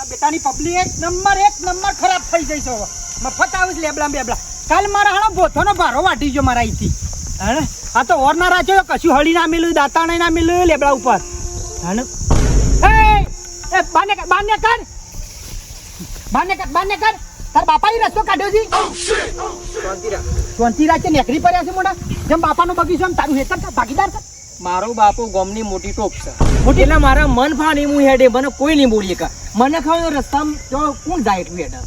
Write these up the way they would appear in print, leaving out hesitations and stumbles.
બેટાની public એક number ખરાબ થઈ જઈ છે હવે મફત આવીશ લેબડા બેબડા કાલ મારા હાલો બોથોનો ભારો વાટી ગયો મારા અહીંથી હે આ તો ઓર ના રાખ્યો કશું હળી ના મિલું દાતાણે ના મિલું લેબડા ઉપર હે એ બાને કર તાર બાપા ઈ રસ્તો કાઢ્યો છે શાંતિરા કે નેકરી પડ્યા છે મોટા જેમ બાપાનો બગીચો એમ તારું હેતર ભાગીદાર કર મારો બાપો ગોમની મોટી ટોપ છે મોટી એટલે મારા મન ફાણી હું હેડે મને કોઈ નહીં બોલીએ કા મને ખબર રસ્તામાં જો કોણ જાય એટલું હેડે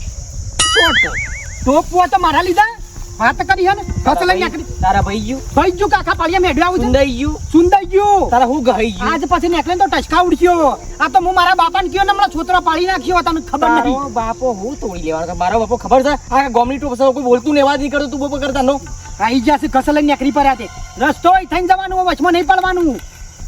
ટોપ હોય તો મારા લીધા વાત કરી હે ને કસ લઈ નેકરી તારા ભાઈ ગયું કાકા પાળિયા મેડવા આવું સુંદાઈ ગયું તારા હું ગઈ ગયું આજ પછી નેકલે તો ટચકા ઉડ્યો આ તો હું મારા બાપાને કયો ને હમણાં છોતરો પાડી નાખ્યો તને ખબર નથી મારો બાપો હું તોડી લેવાનો મારો બાપો ખબર છે આ ગોમની ટોપ છે કોઈ બોલતું ને વાત નહીં કરતો તું બોપ કરતા નો આઈ જશે કસ લઈ નેકરી પડ્યા તે રસ્તો થઈને જવાનું વચમાં નહીં પડવાનું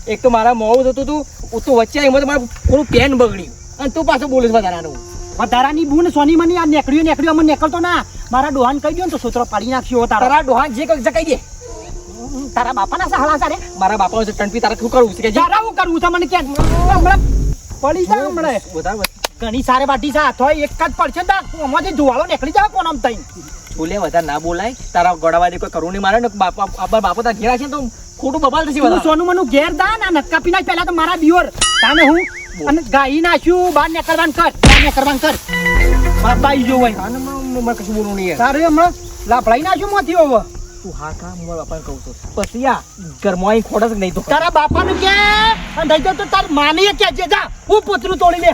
એક તો મારા મોં થતું તું તો વચ્ચે એમાં મારું પૂરું પેન બગડ્યું અને તું પાછો બોલે છે વધારાનું વધારાની બૂન સોની મની આ નેકળ્યો અમને નીકળતો ના મારા ડોહાન કહી દો ને તો છોતરો પાડી નાખ્યો તારા ડોહાન જે કહી દે તારા બાપાના સહાલા સારે મારા બાપાનો છે ટંપી તારા શું કરવું છે કે જારા હું કરવું છે મને ક્યાં હમણાં પડી જાય હમણાં બધા ઘણી સારે બાટી છે અથવા એક જ પડશે તા આમાંથી ધુવાળો નીકળી જાય કોણ આમ થઈ બોલે વધારે ના બોલાય તારા ગોડાવાદી કોઈ કરું નહીં મારે ને બાપો તાર ઘેરા છે તો ખોટું બબાલ થશે બધા સોનું મનું ઘેર દા ના નક્કા પીના પહેલા તો મારા દિયોર તાને હું અને ગાઈ નાખ્યું બહાર નીકળવાનું કર બાપા ઈ જો હોય મને કશું બોલવું નહીં તારે હમણાં લાફડાઈ નાખ્યું મોથી હવે તું હા કા હું મારા બાપાને કહું છું પછી આ ઘરમાં અહીં ખોડા જ નહીં તો તારા બાપાનું કે અને નહીં તો તાર માની કે જે જા હું પોતરું તોડી લે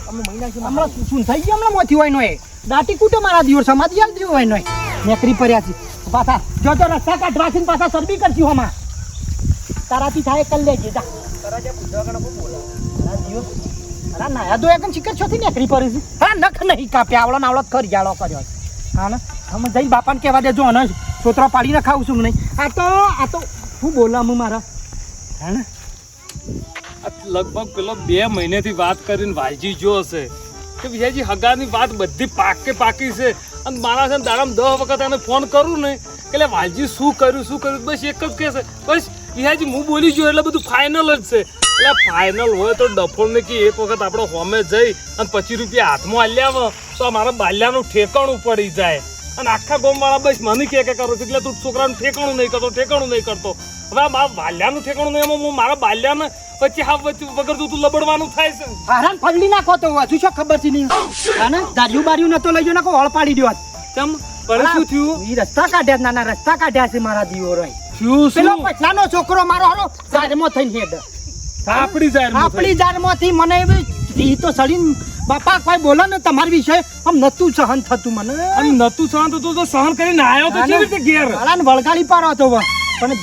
હમણાં શું થઈ ગયું હમણાં મોથી હોય નો એ દાટી કૂટે મારા દિયોર સમાધિ આલ દીધું હોય નો નેકરી પડ્યા છે પાછા જો તો રસ્તા કાઢવા છે પાછા સરબી કરશું હમણાં તારાથી થાય કર લેજે જા તારા જે પૂછવા કણ બોલા તારા દિયોર તારા નાયા દો એકમ શિકર છોથી નેકરી પડી છે હા નખ નહીં કાપ્યા આવડો નાવડો કરી જાળો કર્યો હા ને અમે જઈને બાપાને કહેવા દેજો અને છોતરા પાડીને ખાવું છું નહીં આ તો હું બોલા હું મારા હે ને લગભગ પેલો 2 મહિનેથી વાત કરીને વાલજી જો હશે કે વિજયજી હગાની વાત બધી પાકી છે અને મારા છે દાડામાં 10 વખત એને ફોન કરું ને એટલે વાલજી શું કર્યું બસ એક જ કહે છે બસ વિજયજી હું બોલી ગયો એટલે બધું ફાઇનલ જ છે એટલે ફાઇનલ હોય તો ડફોળને કે એક વખત આપણે હોમે જઈ અને 25 રૂપિયા હાથમાં આલ્યા તો મારા બાલ્યાનું ઠેકાણું પડી જાય અને આખા ગામવાળા બસ મને કે કરો એટલે તું છોકરાનું ઠેકાણું નહીં કરતો હવે મારા બાલ્યાનું ઠેકાણું નહીં એમાં હું મારા બાલ્યાને પછી હા વગર તું લબડવાનું થાય છે હારાન ફગલી નાખો તો હજુ શું ખબર છે નહીં હા ને દારિયું બારિયું નતો લઈ ગયો નાખો હળ પાડી દ્યો કેમ પણ શું થયું ઈ રસ્તા કાઢ્યા નાના રસ્તા કાઢ્યા છે મારા દીવો રોય શું પેલો પછલાનો છોકરો મારો હારો જારમાં થઈને હેડ આપણી જારમાંથી મને ઈ તો સડીને બાપા કોઈ બોલો ને તમારા વિશે આમ નતું સહન થતું મને અને નતું સહન થતું તો સહન કરીને આવ્યો તો કેવી રીતે ઘેર હાલાને વળગાડી પાડો તો પણ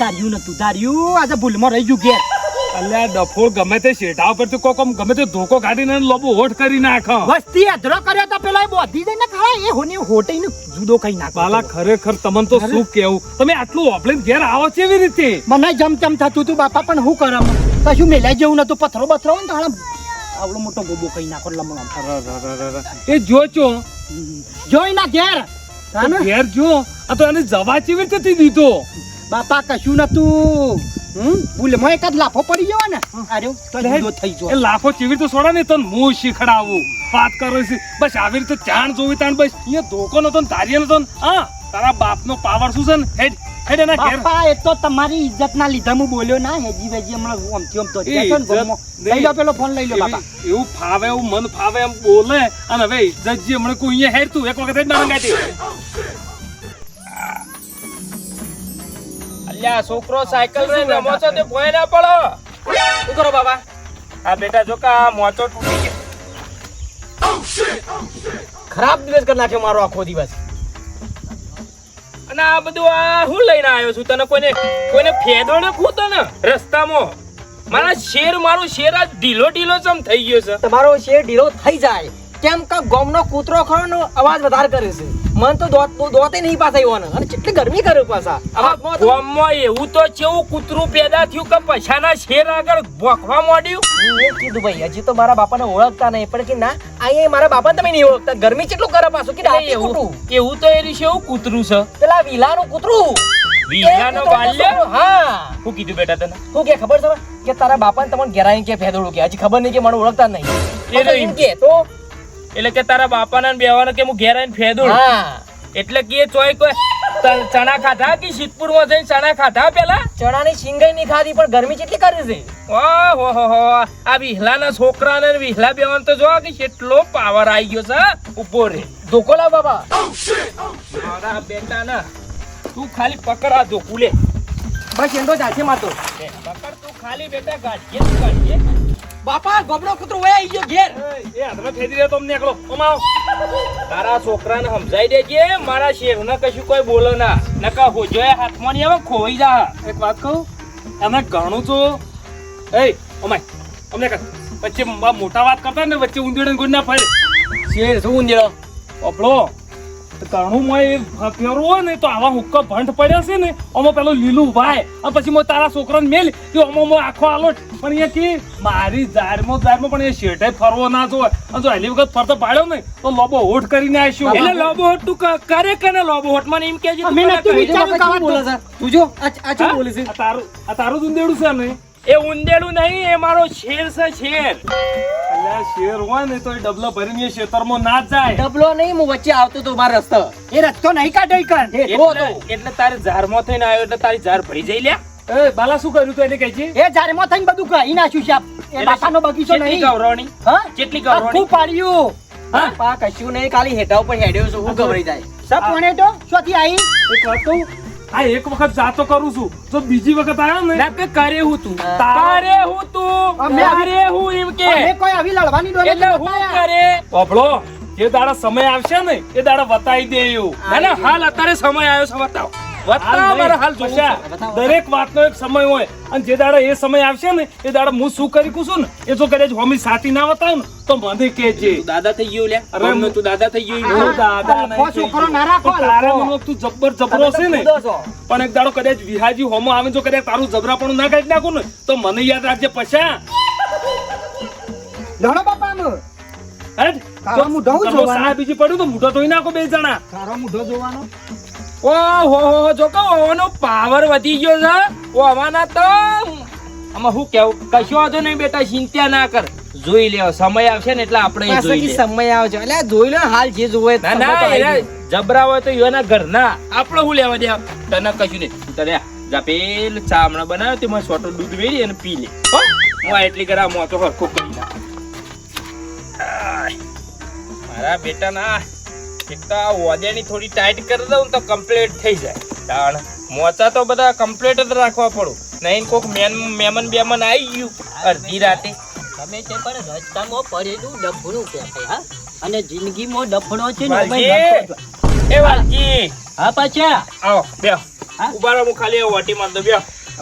દાર્યું આજે ભૂલમાં રહી ગયું ઘેર અલ્યા ડફોળ ગમે તે શેઠા ઉપર તો કોમ ગમે તે ધોકો કાઢીને લોબો હોટ કરી નાખ વસ્તી અધરો કર્યો તો પેલા બોધી જઈને ખાય એ હોને હોટેઈને જુદો કઈ નાખ બાલા ખરેખર તમને તો શું કેવું તમે આટલું ઓપલીને ઘેર આવો કેવી રીતે મને જમચમ થતું તું બાપા પણ હું કરમ કશું મેલાઈ જેવું નતું પથરો બથરો ને તો આવડો મોટો ગોબો કઈ નાખો લમણો એ જોચો જોઈ ના ઘેર જો આ તો એને જવા કેવી રીતે દીધો બાપા કશું નતું ભૂલમાં એક જ લાફો પડી ગયો ને અરે તો જુદો થઈ ગયો એ લાફો કેવી રીતે છોડા ને તને હું શીખડાવું વાત કરે છે બસ આવી રીતે ચાણ જોવી તાણ બસ અહીંયા ધોકો નતો ને ધાર્યા નતો હા તારા બાપનો પાવર શું છે ને હેડ એના ઘેર બાપા એ તો તમારી ઇજ્જત ના લીધા હું બોલ્યો ના હેજી વેજી હમણાં ઓમથી ઓમ તો લઈ લો પેલો ફોન લઈ લો બાપા એવું ફાવે એવું મન ફાવે એમ બોલે અને હવે જજી હમણાં કોઈ અહીંયા હેડ તું એક વખત જ ના રંગાતી અલ્યા છોકરો સાયકલ રે રમો છો તે ભોય ના પડો શું કરો બાબા આ બેટા જો કા મોચો તૂટી ગયો ખરાબ દિવસ કરી નાખ્યો મારો આખો દિવસ અને આ બધું આ હું લઈને આવ્યો છું તને કોઈને ફેદો ને ખૂતો ને રસ્તામાં મારો શેર આ ઢીલો ચમ થઈ ગયો છે તમારો શેર ઢીલો થઈ જાય કેમ કે ગોમનો કૂતરો ખરો નો અવાજ વધારે કરે છે મન તો દોતે નહીં પાછા એવાનો અને કેટલી ગરમી કરે પાછા ગોમમાં એવું તો કેવું કૂતરું પેદા થયું કે પછાના શેર આગળ ભોંકવા માંડ્યું મેં કીધું ભાઈ હજી તો મારા બાપાને ઓળખતા નહીં પણ કે ના અહીંયા મારા બાપાને તમે નહીં ઓળખતા ગરમી કેટલું કરે પાછું કે એવું તો એ રીતે એવું કૂતરું છે પેલા વિલાનું કૂતરું વિહાનો બાલ્ય હા શું કીધું બેટા તને શું કે ખબર છે કે તારા બાપાને તમને ઘેરાઈને કે ફેદોડું કે હજી ખબર નહીં કે મને ઓળખતા જ નહીં એ તો એમ કે તો એટલે કે તારા બાપાના ને બેવાના કે હું ઘેર આવીને ફેદું હા એટલે કે ચોય કોઈ ચણા ખાધા કે સિદ્ધપુર માં જઈને ચણા ખાધા પેલા ચણાની સિંગાઈ નહીં ખાધી પણ ગરમી કેટલી કરે છે ઓહો હો હો આ વિહલાના છોકરાને ને વિહલા બેવાન તો જો કે કેટલો પાવર આવી ગયો છે ઉભો રે ધોકો લાવ બાબા મારા બેટા ના તું ખાલી પકડ આ ધોકું લે બસ એંડો જાશે મારતો પકડ તું ખાલી બેટા ગાડીએ બાપા ગોબડો કૂતરો વયા આવી ગયો ઘેર એ હાથમાં ફેરી રહ્યો તો અમને એકલો ઓમાવ તારા છોકરાને સમજાઈ દેજે મારા શેરને કશું કોઈ બોલો ના નકા હોજોય હાથમાં નહીં આવે ખોઈ જા એક વાત કહું અમે ઘણું છું એ ઓમાય અમને કર વચ્ચે મોટા વાત કરતા ને વચ્ચે ઊંધેડે ગુડ ના ફરે શેર શું ઊંધેડો આપણો ઘણું મોય ફેરવું હોય ને તો આવા હુક્કા ભંટ પડ્યા છે ને આમાં પેલો લીલું ભાઈ અને પછી મો તારા છોકરાને મેલ કે આમાં આખો આલોટ પણ અહીંયા કે મારી જારમાં પણ એ શેઠે ફરવો ના જોવે અને જો પહેલી વખત ફરતો પાડ્યો ને તો લોબો હોટ કરીને આવીશું એટલે લોબો હોટ તું કરે કે ને લોબો હોટ મને એમ કહેજે તું અમે મને નતું કહી દે. વિચાર્યું કે આ બોલે છે તું જો આ શું બોલે છે આ તારું દુંદેડું છે ને એ ઉંદેડું નહીં એ મારો શેર છે શેર અલ્યા શેર હોય ને તો એ ડબલા ભરીને એ ખેતરમાં ના જાય ડબલો નહીં હું વચ્ચે આવતો તો મારો રસ્તો એ રસ્તો નહીં કાઢો કર એટલે તારે ઝારમાં થઈને આવ્યો એટલે તારી ઝાર ભરી જઈ લ્યા એ બાલા શું કર્યું તું એને કહે છે એ જારમાં થઈને બધું કહી નાખ્યું છે એ બાપાનો બગીચો કેટલી નહીં ગૌરવણી હા કેટલી આખું ગૌરવણી પાડ્યું હા પા કશું નહીં ખાલી હેઠા ઉપર હેડ્યો છું હું ગભરાઈ જાય સપ વણે તો શોથી આવી એક વાત કહું આ એક વખત જાતો કરું છું જો બીજી વખત આવ્યો ને ના કે કરે હું તું તારે કરે હું તું અમે કરે હું એમ કે અમે કોઈ આવી લડવાની ડોલે એટલે હું કરે ઓભળો જે દાડા સમય આવશે ને એ દાડા બતાવી દે એવું ના ના હાલ અત્યારે સમય આવ્યો છે બતાવો બતાવો મારા હાલ જોવું છે. પછા દરેક વાતનો એક સમય હોય અને જે દાડા એ સમય આવશે ને એ દાડા હું શું કરી કું ને એ જો કદાચ હોમી સાથી ના બતાવ ને તો મને કહેજે તું દાદા થઈ ગયો લ્યા અરે અરે તું દાદા થઈ ગયો હું દાદા નહીં આખો છોકરો ના રાખો, પણ તારા લોકો. મનમાં તું જબ્બર જબરો છે ને પણ એક દાડો કદાચ વિહાજી હોમો આવે જો કદાચ તારું જબરાપણું ના કાઢી નાખું ને તો મને યાદ રાખજે પછા લડો બાપા અમે હેડ તારો મૂઢો હું તમારો જોવાનો? સાહેબ બીજી પડ્યું તો મૂઢો ધોઈ નાખો બે જણા તારો મૂઢો જોવાનો ઓહો હો જો કહો ઓનો પાવર વધી ગયો છે ઓ અમાના તો આમાં શું કેવું કશો વાંધો નહીં બેટા ચિંતા ના કર જોઈ લેવો સમય આવશે ને એટલે આપણે એ જોઈ લે સમય આવે છે એટલે જોઈ લો હાલ જે જોવે ના ના એના જબરા હોય તો એના ઘરના આપણે શું લેવા દે તને કશું નહીં તું તને જા પેલું ચા હમણાં બનાવ્યો તેમાં છોટો દૂધ વેરી અને પી લે હો હું આ એટલી કરા મોતો હરખો કરી નાખ મારા બેટા ના એક તો આ ઓદેની થોડી ટાઈટ કરી દઉં ને તો કમ્પ્લીટ થઈ જાય તાણ મોચા તો બધા કમ્પ્લીટ જ રાખવા પડું નહીં કોક મહેમાન બેમાન આવી ગયું અડધી રાતે તમે તે પણ રસ્તામાં પડેલું ડફણું કહેવાય હા અને જિંદગીમાં ડફણો છે ને વાલજી એમાંય નાખો. એ વાલજી હા પાછા આવો બેહો હા? ઉભા રહો હું ખાલી વાટી માર દઉં બેહો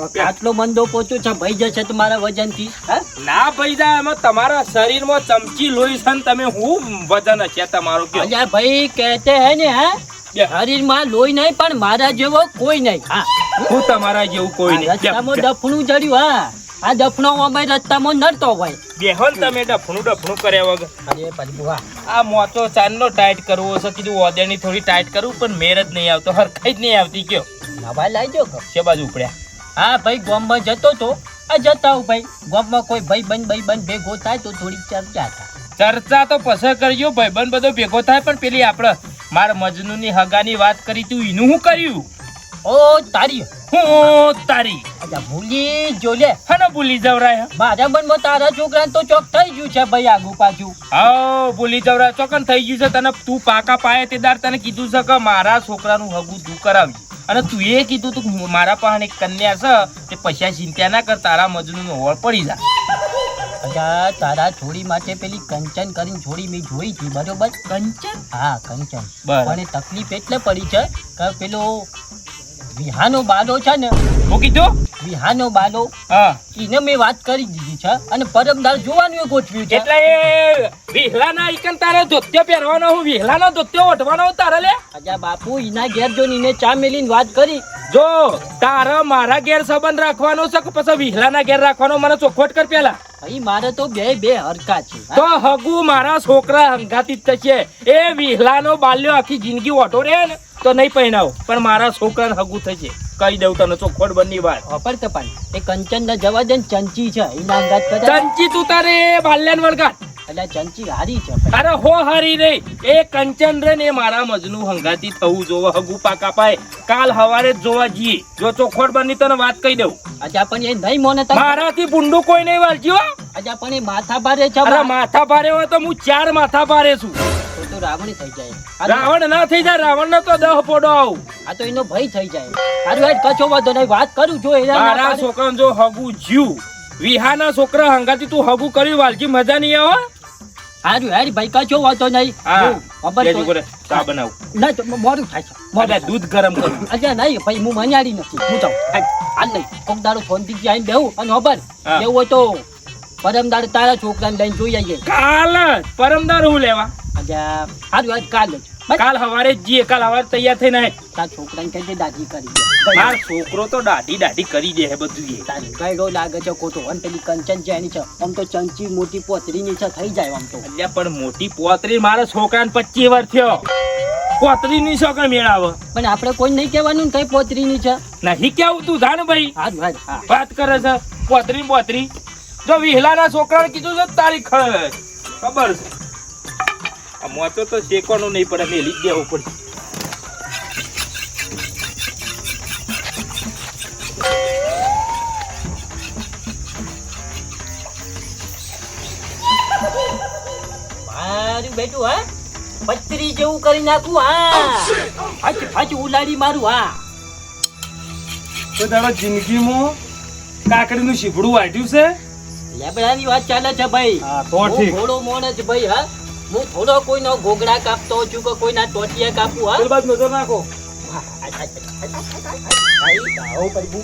બેહો. આટલો મંદો પોચો છે ભાઈ જશે તમારા વજનથી હા ના ભાઈ દા એમાં તમારા શરીરમાં ચમચી લોહી છે ને તમે હું વજન છે તમારું કયો અલ્યા ભાઈ કહેતે હે ને હા બે. શરીરમાં લોહી નહીં પણ મારા જેવો કોઈ નહીં હા હું તમારા જેવું કોઈ આ નહીં રસ્તામાં ડફણું જડ્યું હા આ ડફણો અમે રસ્તામાં નડતો હોય બેહો ને તમે ડફણું કર્યા વગર અરે પછી બુઆ આ મોચો ચાંદનો ટાઈટ કરવો છે કીધું ઓદેની થોડી ટાઈટ કરું પણ મેર જ નહીં આવતો હરખાઈ જ નહીં આવતી કયો નવા લાવજો છે બાજુ ઉપડ્યા હા ભાઈ ગામમાં જતો તો આ જતા હું ભાઈ ગામમાં કોઈ ભાઈ બંધ ભેગો થાય તો થોડીક ચર્ચા થાય ચર્ચા તો પસર કરજો ભાઈબંધ બધો ભેગો થાય પણ પેલી આપણે મારા મજનુની હગાની વાત કરી તું એનું શું કર્યું ઓ તારી હું તારી અચ્છા ભૂલી જો લે હને ભૂલી જવરાય મારા મનમાં તારા છોકરાને તો ચોક થઈ ગયું છે ભાઈ આગુ પાછું હા ભૂલી જવરાય ચોકન થઈ ગયું છે તને તું પાકા પાયે તે દાર તને કીધું છે કે મારા છોકરાનું હગું તું કરાવજે અને તું એ કીધું તું કે મારા પાસે એક કન્યા છે તે પૈસા ચિંતા ના કર તારા મજનું હોળ પડી જાય અચ્છા તારા છોડી માટે પેલી કંચન કરીને છોડી મેં જોઈ હતી બરોબર કંચન હા કંચન બરાબર. પણ એ તકલીફ એટલે પડી છે કે પેલો વિહાનો બાલો છે ને હું કીધું વિહાનો બાલો હા એને મેં વાત કરી દીધી છે અને પરમદાર જોવાનું એ ગોઠવ્યું છે એટલે એ વિહલાના ઈકન તારે ધોત્યો પહેરવાનો હું વિહલાનો ધોત્યો ઓઢવાનો હું તારે લે અચ્છા બાપુ એના ઘેર જો એને ચા મેલીને વાત કરી જો તારા મારા ઘેર સંબંધ રાખવાનો છે કે પછી વિહલાના ઘેર રાખવાનો મને ચોખવટ કર પેલા ભાઈ મારે તો બે હરકા છે તો હગુ મારા છોકરા હંગાતી જ થશે એ વિહલાનો બાલ્યો આખી જિંદગી ઓટો રહે ને તો નહીં પહેણાવો પણ મારા છોકરાને હગુ થશે કહી દઉં તને ચોખવટ બંની વાત. ખબર કે પણ એ કંચન ના જવા દે ને ચંચી છે એના અંગાત કદાચ ચંચી તું તારે બાલ્યાન વળગાટ. એટલે ચંચી હારી છે અરે હો હારી રે એ કંચન રે ને એ મારા મજનું હંગાતી થવું જોવે હગુ પાકા પાય કાલ હવારે જ જોવા જઈએ. જો ચોખવટ બંની તને વાત કહી દઉં. અજા પણ એ નહીં મોને તમે મારાથી ભૂંડું કોઈ નહીં વાલજી હો. અજા પણ એ માથા ભારે છે અરે માથા ભારે હોય તો હું 4 માથા ભારે છું. તો રાવણ થઈ જાય રાવણ ના થઈ જાય, રાવણ નો તો 10 પોડો આવું. આ તો એનો ભય થઈ જાય. હારું હેડ કચો વાંધો નહીં વાત કરું જો એના ના મારા પાડે. છોકરાને જો હગુ જીવ વિહાના છોકરા હંગાતી તું હગુ કરી વાલજી મજા નહીં આવે. હારું હેડ ભાઈ કચો વાંધો નહીં હા જો, ખબર લેજો તો- કરે ચા બનાવ. ના તો મોડું થાય છે મોડું અરે દૂધ ગરમ કરું. અજા નહીં ભાઈ હું મન્યારી નથી હું જાઉં હાલ નહીં કોક દાડો ફોન થી જઈને બેહું અને ખબર હા. એવું હોય તો પરમ દાડે તારા છોકરાને લઈને જોઈ આવીએ કાલ જ પરમદાર હું લેવા. અજા હારું હેડ કાલ જ બસ કાલ હવારે જ જઈએ. કાલ હવારે તૈયાર થઈને આય. તારા છોકરાને કહી દે દાદી કરી દે મારો છોકરો તો દાઢી દાઢી કરી દે હે બધું એ. તારી ગયડો લાગે છે ખોટો અને પેલી કંચન છે એની છે આમ તો ચંચી મોટી પોતરીની છે થઈ જાય આમ તો અલ્યા પણ મોટી પોતરી મારા છોકરાને 25 વર્ષ થયો. પોતરીની છોકરા મેળાવે પણ આપણે કોઈ નહીં કહેવાનું ને કઈ પોતરીની છે નહીં કેવું તું જાણ ભાઈ. હારું હેડ હા વાત કરે છે પોતરી પોતરી. જો વિહલાના છોકરાને કીધું છે તારી ખબર છે. આ મોતો તો શેકવાનું નહીં પડે મેલી જ દેવું પડે. મારું બેટું હા પતરી જેવું કરી નાખું હા હચ ઉલાડી મારું હા તો તારા જિંદગીમાં કાકડીનું શીપડું વાટ્યું છે. લેબડાની વાત ચાલે છે ભાઈ હા, તો હું ઠીક. થોડો મોણસ ભાઈ હા હું થોડો કોઈનો ઘોઘડા કાપતો છું કે કોઈના ટોટિયા કાપું હા પેલી બાજુ નજર નાખો. આવો પ્રભુ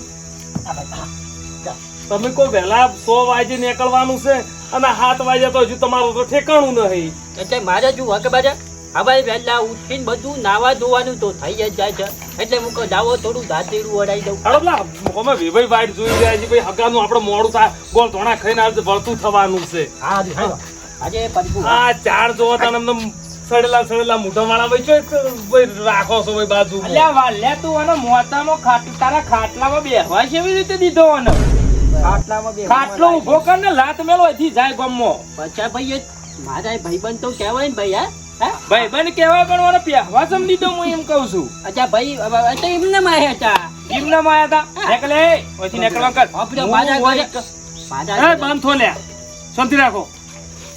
તમે કોઈ વહેલા 100 વાગે નીકળવાનું છે અને 7 વાગે તો હજુ તમારું તો ઠેકાણું નહીં. એટલે મારે જો હકે બાજા હવે વહેલા ઉઠીને બધું નાવા ધોવાનું તો થઈ જ જાય છે એટલે હું કહું જાવો થોડું દાંતેડું વડાઈ દઉં હાલો પેલા અમે વેવાઈ વાઈટ જોઈ રહ્યા છીએ ભાઈ હગાનું આપણે મોડું થાય ગોળ ધોણા ખાઈને આજે વળતું થવાનું છે. હા હાલો આજે પ્રભુ આ 4 જોવો તને એમને સડેલા મોઢા વાળા ભાઈ રાખો છો ભાઈ બાજુ. અલ્યા વાલ્યા તું આનો મોતામાં તારા ખાટલામાં બેહવા કેવી રીતે દીધો આનો? ખાટલામાં બે ખાટલો ઊભો કર ને લાત મેલો અહીંથી જાય ગામમાં. બચ્ચા ભાઈ મારા ભાઈબંધ તો કહેવાય ને ભાઈ હા ભાઈ બન કેવા પણ મને પહેવા સમ દીધો હું એમ કહું છું. અચ્છા ભાઈ એટલે એમને મારે હતા એમના માં આયા હતા નીકળે ઓથી નીકળવા કર. આપણે મારા હું ઘરે- હોય- મારા એ બાંધો લ્યા શાંતિ રાખો.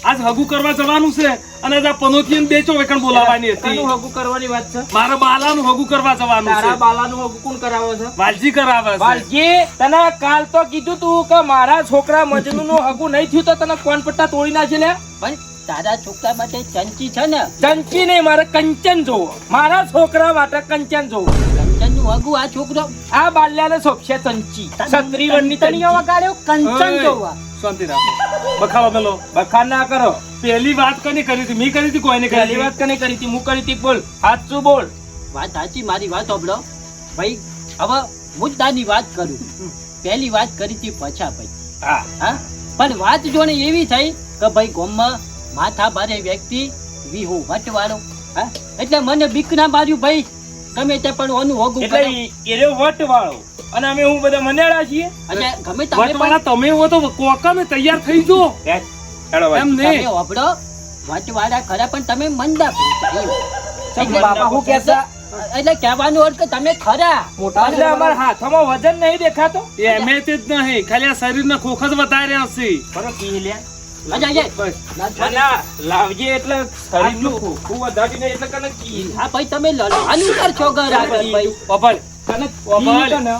આજ હગું કરવા જવાનું છે અને આ પનોતી ને બેચો વેકણ બોલાવવાની હતી. કાનું હગું કરવાની વાત છે? મારા બાલાનું હગું કરવા જવાનું તારા છે. બાલાનું હગું કોણ કરાવે છે? વાલજી કરાવે છે. વાલજી તને કાલ તો કીધું તું કે મારા છોકરા મજનુ નું હગું નહીં થયું તો તને કોણ પટ્ટા તોડી નાખી લે. પણ તારા છોકરા માટે ચંચી છે ને ચંચી નહીં મારે કંચન જોવો. મારા છોકરા માટે કંચન જોવો. કંચન નું હગું આ છોકરો આ બાલ્યાને સોંપશે ચંચી છત્રી વનની તણીઓ ચંચી. વગાડ્યો કંચન ઓય. જોવા શાંતિ રાખો. બખાડો મેલો. બખાન ના કરો. પહેલી વાત કોની કરી હતી? મેં કરી હતી કોઈને કરી પહેલી હતી? વાત કને કરી હતી હું કરી હતી બોલ સાચું બોલ. વાત સાચી મારી વાત સાંભળો ભાઈ હવે મુદ્દાની વાત કરું પહેલી વાત કરી હતી પછા ભાઈ હા હા પણ વાત જોને એવી થઈ કે ભાઈ ગામમાં માથા ભારે વ્યક્તિ વિહુ વટવાળો હા એટલે મને બીક ના માર્યું ભાઈ ગમે તે પણ ઓનું હોગું એટલે કરો એરો વટ વાળો અને અમે હું બધા મનેડા છીએ. એટલે ગમે તમે વટવાળા પણ તમે હો તો કોકામે તૈયાર થઈ જો. હેડો ભાઈ. એમ તમે નહીં. હોભળો વટવાળા ખરા પણ તમે મંદા પૂછ્યા એટલે બાપા હું કહેતા? એટલે કહેવાનો અર્થ કે તમે ખરા એટલે અમારા હાથમાં વજન નહીં દેખાતો. એમે તે જ નહીં ખાલી આ શરીરના ખોખ જ વધારે હશે. બરો કી લે. અજા અજા. બસ. ના ના લાવજે એટલે શરીરનું ખોખું વધારી ને એટલે કને કી. હા ભાઈ તમે લડવાનું કરશો ઘર આગળ ભાઈ ઓભાલ. કને ઓભાલ. કી કને.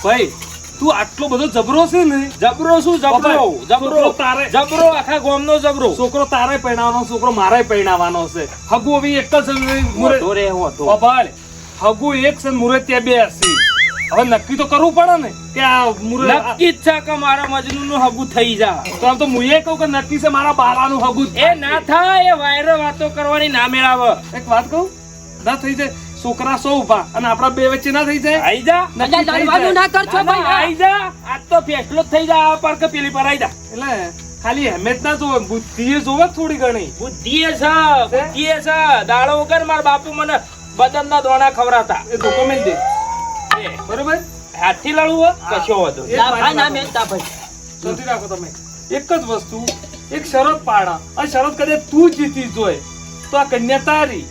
ભાઈ તું આટલો બધો જબરો છે ને. જબરો શું જબરો બાપા, જબરો છોકરો તારે- જબરો આખા ગામનો જબરો. છોકરો તારે પરણાવવાનો છોકરો મારે પરણાવવાનો છે. હગુ હવે એક જ છે. હોતો રે હોતો. ઓભાલ. હગુ એક છે ને મુરત ત્યાં બે હશે. હવે નક્કી તો કરવું પડે ને કે આ મુરત નક્કી જ છે કે મારા મજનુ નું હગું થઈ જા. તો આમ તો હું એ કહું કે નક્કી છે મારા બાલાનું હગુ જ એ ના થાય એ વાયરો વાતો કરવાની ના મેળાવે. એક વાત કહું ના થઈ જાય છોકરા સો ઉભા અને આપડા બે વચ્ચે ના થઈ જાય. આઈ જા. નક્કી થઈ લડવાનું જાય. ના કરશો ના, ના, ભાઈ આઈ જા. આજ તો ફેસલો જ થઈ જા આ પર કે પેલી પર આઈ જા. એટલે ખાલી હેમેત ના જોવે બુદ્ધિ જોવે થોડી ઘણી. બુદ્ધિ એ છે દાડો વગર મારા બાપુ મને બદામના દોણા ખવડાવતા. એ ધોકો મેલ દે. બરોબર હાથથી લડવું હોય કશો વાંધો નહીં. તાફા ના મેલતા ભાઈ. સમજી રાખો તમે એક જ વસ્તુ એક શરત પાડા અને શરત કદાચ તું જીતી જોય તો આ કન્યા તારી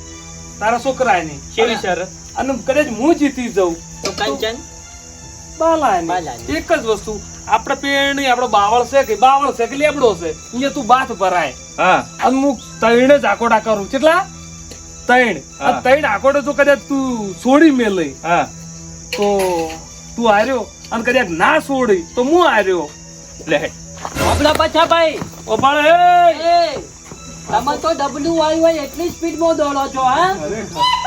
તારા છોકરાની કેવી શરત? અને કદાચ હું જીતી જાઉં તો કંચન બાલાની. બાલાની. એક જ વસ્તુ આપણે પેણી આપણો બાવળ છે કે લેબડો છે અહીંયા તું બાથ ભરાય હા અને હું તૈણ જ આકોડા કરું કેટલા તૈણ હા. અને તૈણ આકોડે તો કદાચ તું છોડી મેલે હા તો તું હાર્યો અને કદાચ ના છોડી તો હું હાર્યો લે આપણા પાછા ભાઈ ઓ બાળ એ એ તમે તો ડબલું આવ્યું હોય એટલી સ્પીડમાં દોડો છો હા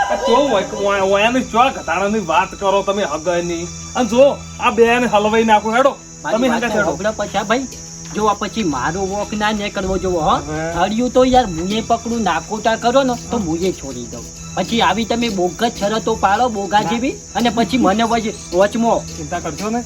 આ કેવું હોય કે ઓયાની ચો ઘટાડાની વાત કરો તમે હગાઈની અને જો આ બેને હલવાઈ નાખો હેડો તમે હંગા હેડો આપણા પાછા ભાઈ જો આ પછી મારો વોક ના નીકળવો જોવો હો હવે. હળિયું તો યાર મુએ પકડું નાકોટા કરો ને તો મુએ છોડી દઉં પછી આવી તમે બોગસ શરતો પાડો બોગા જેવી અને પછી મને વચમાં ચિંતા કરશો ને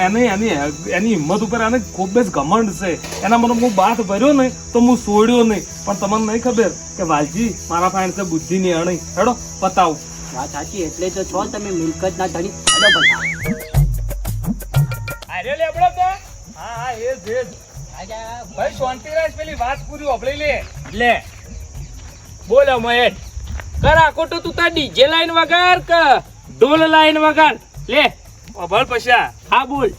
એની હિંમત ઉપર આને ખૂબ જ ઘમંડ છે એના મને હું બાથ ભર્યો ને તો હું છોડ્યો નહીં પણ તમને નહીં ખબર કે વાલજી મારા પાસે બુદ્ધિ ની અણી હેડો પતાવું વાત સાચી એટલે તો છો તમે મિલકત ના ધણી હેડો બધા અરે લેબડો તો હા એ જ ભાઈ શાંતિ રાખ પેલી વાત પૂરી ઓભળી લે લે બોલો મહેશ કરા ખોટું તું તાર ડીજે લાઈન વગાડ કે ઢોલ લાઈન વગાડ લે ઓભળ પછા હા બોલ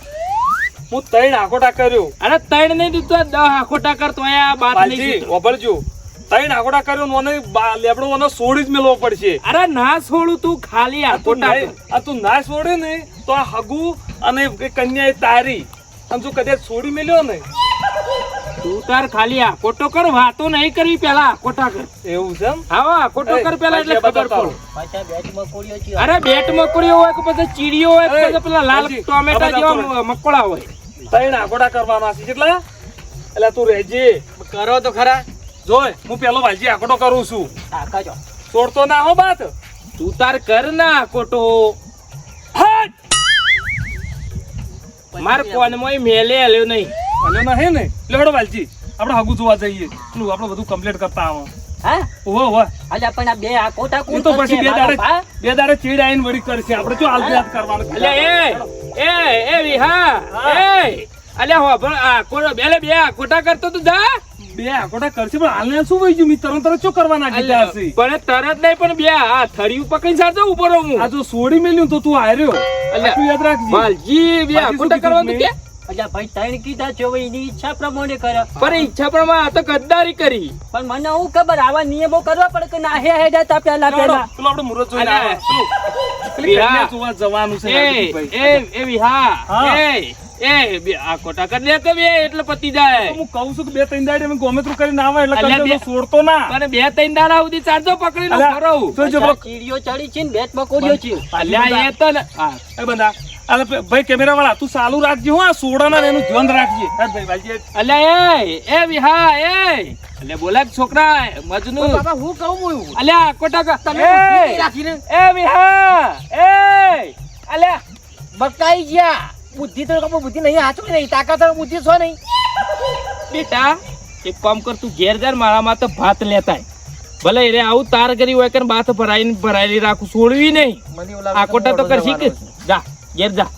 હું તૈણ આકોટા કર્યો અરે તૈણ નહીં દીધું 10 આખોટા કરતો આ બાત નહીં વાલજી કીધું. ઓભળજો તૈણ આકોટા કર્યો ને ઓને લેબડો ઓને છોડી જ મેલવો પડશે અરે ના છોડું તું ખાલી આખોટા કર. તું ના છોડે ને તો આ હગુ અને એ કન્યા એ તારી અને જો કદાચ છોડી મેલ્યો ને તું તાર ખાલી આખોટો કર વાતો નહીં કરવી પેલા આખોટા કર એવું છે એમ હા આખોટો કર પેલા એટલે ખબર પડે પાછા બેટમાં કોળીઓ છે અરે બેટ મકોડીઓ હોય કે પછી ચીડીઓ હોય કે પછી પેલા લાલ વાલજી, ટોમેટા આ બધા જેવા મકોડા હોય તૈણ આકોટા કરવાના છે કેટલા એટલે તું રહેજે કરો તો ખરા જોય હું પેલો વાલજી આકોટો કરું છું ટાકા જો છોડતો ના હો બાત તું તાર કર ના આખોટો હટ! માર કોનમાં મેલે આલ્યો નહીં અને ના હે ને લેવડો વાલજી આપણે હગુ જોવા જઈએ પેલું આપણે બધું કમ્પ્લીટ કરતા આવો હા ઓહો ઓહો અલ્યા પણ આ બે આ કોટા એ કોણ તો પછી કરશે? મારો ભા? બે દાડે ચીડ આઈને વળી કરશે આપણે જો હાલ કરવાનું અલે એ વિહા એ અલ્યા હો પણ આખોટો બેલે બે આખોટા કરતો તું જા બે આકોટા કરશે પણ હાલને શું વઈ ગયું મી તરત શું કરવાના કીધા હશે પણ તરત નહીં પણ બે આ થરિયું પકડીને સારજો ઉભો રહું હું આ જો સોડી મેલ્યું તો તું હાર્યો અલ્યા, તું યાદ રાખજે વાલજી બે બાકી આખોટા શું કરવાનું કે અલ્યા ભાઈ ત્રણ કીધા છે હવે એની ઈચ્છા પ્રમાણે કરે પણ ઈચ્છા પ્રમાણે આ તો ગદ્દારી કરી પણ મને હું ખબર આવા નિયમો કરવા પડે કે ના હે જતા પેલા પેલો આપણે મુરત જોઈને અલ્યા. આવે પેલી કન્યા જોવા જવાનું છે રાજદીપભાઈ. એ વિહા હા. એ બે આખોટા કરી લે કે બે એટલે પતી જાય હું કહું છું કે બે ત્રણ દાડે અમે ગમે તેટલું કરીને આવે એટલે અલ્યા, કદાચ બે- છોડતો ના અને બે ત્રણ દાડા સુધી ચારજો પકડીને અલ્યા, ફરવું તો જો પેલો- ચીડીઓ ચડી છે ને બેટમાં કોળીઓ છે અલ્યા એ તો ને હા. એ બંદા અરે ભાઈ કેમેરા વાળા તું ચાલુ રાખજે હો આ સોડાના ને એનું ધ્યાન રાખજે હેડ ભાઈ વાલજી અલ્યા એ વિહા એ અલ્યા બોલા કે છોકરા મજનુ બાબા હું કહું હું અલ્યા આખોટા કર તમે બુદ્ધિ નહીં રાખીને એ વિહા એ અલ્યા બકાઈ ગયા બુદ્ધિ તો કપો બુદ્ધિ નહીં હાચું નહીં તાકાત તો બુદ્ધિ છો નહીં બેટા એક કામ કર તું ઘેર ઘેર મારામાં તો ભાત લેતા આય. ભલે રે આવું તાર કરી હોય કે બાથ ભરાઈને ભરાયેલી રાખું છોડવી નહીં મને એવું લાગે આખોટા તો કરશી કે જા ઘેર જા